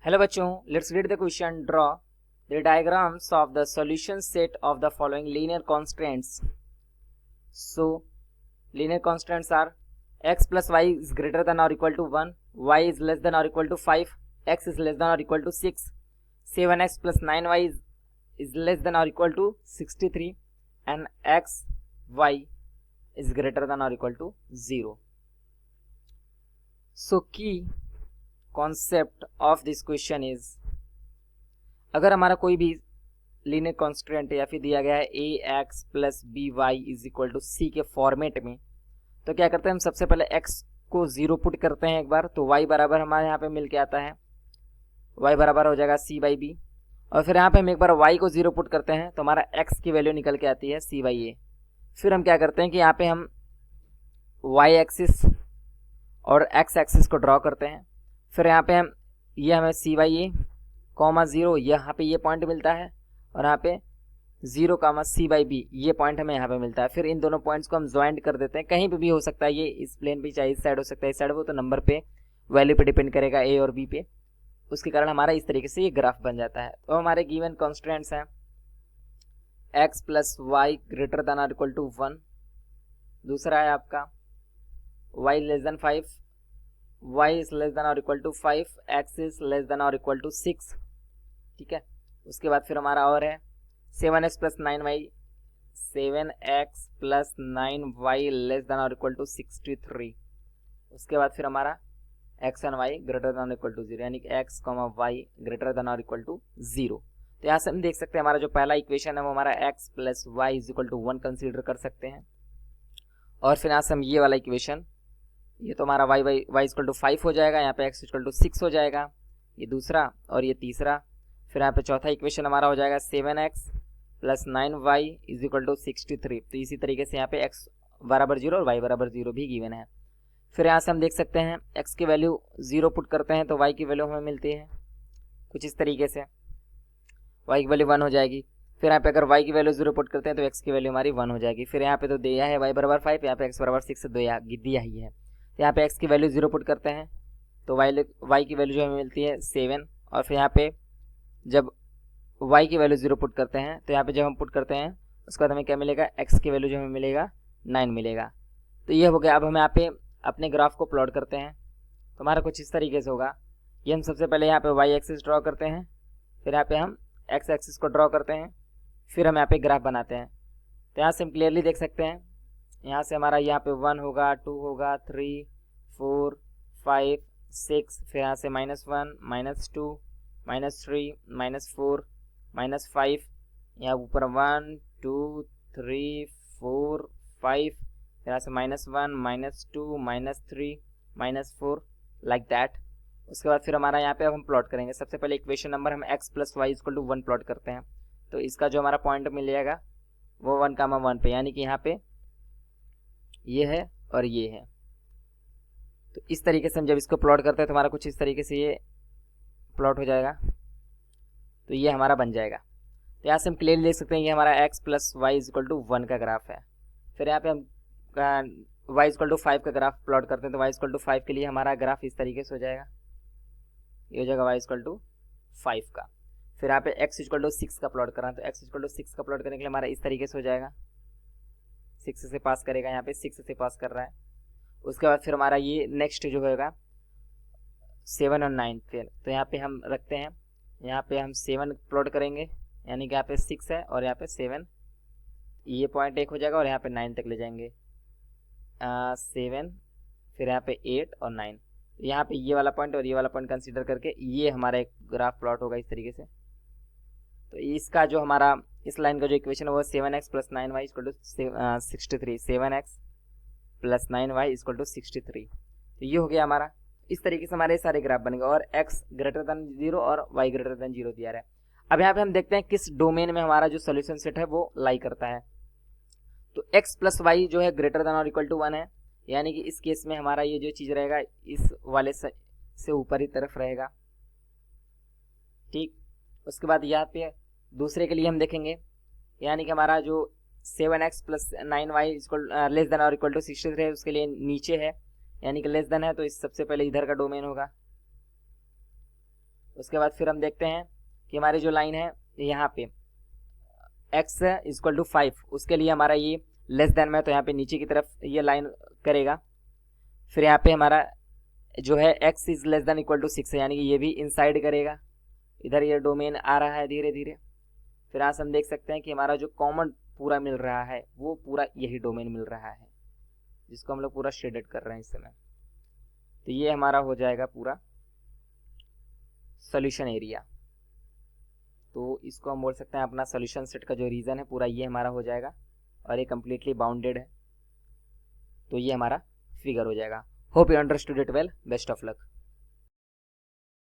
Hello बच्चों, let's read the question. Draw the diagrams of the solution set of the following linear constants. So linear constants are x plus y is greater than or equal to 1, y is less than or equal to 5, x is less than or equal to 6, 7x plus 9y is less than or equal to 63, and x y is greater than or equal to 0. So key concept of this question is, अगर हमारा कोई भी linear constant या फिर दिया गया है A X plus B Y is equal to C के फॉर्मेट में, तो क्या करते हैं हम सबसे पहले x को 0 पुट करते हैं एक बार, तो y बराबर हमारे यहाँ पे मिल के आता है, y बराबर हो जाएगा सी बाई बी. और फिर यहाँ पे हम एक बार y को 0 पुट करते हैं तो हमारा x की वैल्यू निकल के आती है सी बाई ए. फिर हम क्या करते हैं कि यहाँ पे हम y एक्सिस और x एक्सिस को ड्रॉ करते हैं. फिर यहाँ पे हम ये हमें सी बाई ए कॉमा 0 यहाँ पे ये पॉइंट मिलता है, और यहाँ पे 0 कामा सी बाई बी ये पॉइंट हमें यहाँ पे मिलता है. फिर इन दोनों पॉइंट्स को हम ज्वाइंट कर देते हैं, कहीं पे भी हो सकता है, ये इस प्लेन पे चाहे इस साइड हो सकता है इस साइड, वो तो नंबर पे वैल्यू पे डिपेंड करेगा ए और बी पे. उसके कारण हमारा इस तरीके से ये ग्राफ बन जाता है. तो हमारे गिवन कॉन्स्टेंट्स हैं X plus Y greater than और इक्वल टू 1, दूसरा है आपका y less than 5, y is less than और equal to 5, x is less than और इक्वल टू 6. ठीक है. उसके बाद फिर हमारा और है 7x plus 9y, 7x plus 9y less than और इक्वल टू 63. उसके बाद फिर हमारा x and y greater than और इक्वल टू 0, यानी कि x y ग्रेटर देन और इक्वल टू 0. तो यहाँ से हम देख सकते हैं हमारा जो पहला इक्वेशन है वो हमारा x plus Y is equal to 1 consider कर सकते हैं. और फिर यहाँ से हम ये वाला इक्वेशन, ये तो हमारा y इक्वल टू 5 हो जाएगा, यहाँ पे x इक्वल टू 6 हो जाएगा, ये दूसरा और ये तीसरा. फिर यहाँ पे चौथा इक्वेशन हमारा हो जाएगा 7x plus 9y is equal to 63. तो इसी तरीके से यहाँ पे x बराबर 0 और y बराबर 0 भी गिवन है. फिर यहाँ से हम देख सकते हैं x की वैल्यू 0 पुट करते हैं तो y की वैल्यू हमें मिलती है कुछ इस तरीके से, y की वैल्यू 1 हो जाएगी. फिर यहाँ पे अगर y की वैल्यू 0 पुट करते हैं तो x की वैल्यू हमारी 1 हो जाएगी. फिर यहाँ पे तो दिया है y बराबर 5, यहाँ पे x बराबर 6 दिया ही है. यहाँ पे x की वैल्यू 0 पुट करते हैं तो y की वैल्यू जो हमें मिलती है 7. और फिर यहाँ पे जब y की वैल्यू 0 पुट करते हैं तो यहाँ पे जब हम पुट करते हैं उसके बाद हमें क्या मिलेगा, x की वैल्यू जो हमें मिलेगा 9 मिलेगा. तो ये हो गया. अब हम यहाँ पे अपने ग्राफ को प्लॉट करते हैं तो हमारा कुछ इस तरीके से होगा. ये हम सबसे पहले यहाँ पे y एक्सिस ड्रॉ करते हैं, फिर यहाँ पे हम x एक्सिस को ड्रॉ करते हैं, फिर हम यहाँ पे ग्राफ बनाते हैं. तो यहाँ से हम क्लियरली देख सकते हैं, यहाँ से हमारा यहाँ पे 1 होगा, 2 होगा, 3, 4, 5, 6, फिर यहाँ से -1, -2, -3, -4, -5, यहाँ ऊपर 1, 2, 3, 4, 5, फिर यहाँ से -1, -2, -3, -4 लाइक दैट. उसके बाद फिर हमारा यहाँ पे अब हम प्लॉट करेंगे. सबसे पहले इक्वेशन नंबर हम x plus Y equal to 1 plot करते हैं, तो इसका जो हमारा पॉइंट मिलेगा वो 1, 1 पे, यानी कि यहाँ पे ये है और ये है. तो इस तरीके से हम जब इसको प्लॉट करते हैं तो हमारा कुछ इस तरीके से ये प्लॉट हो जाएगा, तो ये हमारा बन जाएगा. तो यहाँ से हम क्लियरली देख सकते हैं ये हमारा x plus Y is equal to 1 का ग्राफ है. फिर यहाँ पे हम y इक्वल टू 5 का ग्राफ प्लॉट करते हैं, तो y इक्वल टू 5 के लिए हमारा ग्राफ इस तरीके से हो जाएगा, ये हो जाएगा y इक्वल टू 5 का. फिर यहाँ पे x इक्वल टू 6 का प्लॉट कर रहा है, तो x इक्वल टू 6 का प्लॉट करने के लिए हमारा इस तरीके से हो जाएगा, 6 से पास करेगा, यहाँ पे 6 से पास कर रहा है. उसके बाद फिर हमारा ये नेक्स्ट जो होगा 7 और 9. फिर तो यहाँ पे हम रखते हैं, यहाँ पे हम 7 प्लॉट करेंगे, यानी कि यहाँ पे 6 है और यहाँ पे 7, ये पॉइंट 1 हो जाएगा और यहाँ पे 9 तक ले जाएंगे, 7, फिर यहाँ पे 8 और 9. यहाँ पे ये वाला पॉइंट और ये वाला पॉइंट कंसीडर करके ये हमारा एक ग्राफ प्लॉट होगा इस तरीके से. तो इसका जो हमारा इस लाइन का जो इक्वेशन है वो 7x plus 9y equal to 63, 7x plus 9y equal to 63. तो ये हो गया हमारा. इस तरीके से हमारे सारे ग्राफ बनेंगे और x ग्रेटर देन 0 और y ग्रेटर देन 0 दिया रहा है. अब यहाँ पे हम देखते हैं किस डोमेन में हमारा जो सोल्यूशन सेट है वो लाई करता है. तो x प्लस वाई जो है ग्रेटर देन और इक्वल टू 1 है, यानी कि इस केस में हमारा ये जो चीज़ रहेगा इस वाले से ऊपर ही तरफ रहेगा. ठीक. उसके बाद यहाँ पे दूसरे के लिए हम देखेंगे, यानी कि हमारा जो 7x plus 9y equal less than और इक्वल टू 63 है, उसके लिए नीचे है, यानी कि लेस देन है, तो इस सबसे पहले इधर का डोमेन होगा. उसके बाद फिर हम देखते हैं कि हमारी जो लाइन है यहाँ पे x इक्वल टू 5, उसके लिए हमारा ये लेस देन में, तो यहाँ पे नीचे की तरफ ये लाइन करेगा। फिर यहाँ पे हमारा जो है x is less than equal to 6 है, यानी कि ये भी इनसाइड करेगा, इधर ये डोमेन आ रहा है धीरे धीरे। फिर आज हम देख सकते हैं कि हमारा जो कॉमन पूरा मिल रहा है वो पूरा यही डोमेन मिल रहा है, जिसको हम लोग पूरा शेडेड कर रहे हैं इस समय। तो ये हमारा हो जाएगा पूरा सॉल्यूशन एरिया। तो इसको हम बोल सकते हैं अपना सॉल्यूशन सेट का जो रीजन है पूरा ये हमारा हो जाएगा, और ये कम्प्लीटली बाउंडेड है, तो ये हमारा फिगर हो जाएगा। Hope you understood it well, best of luck.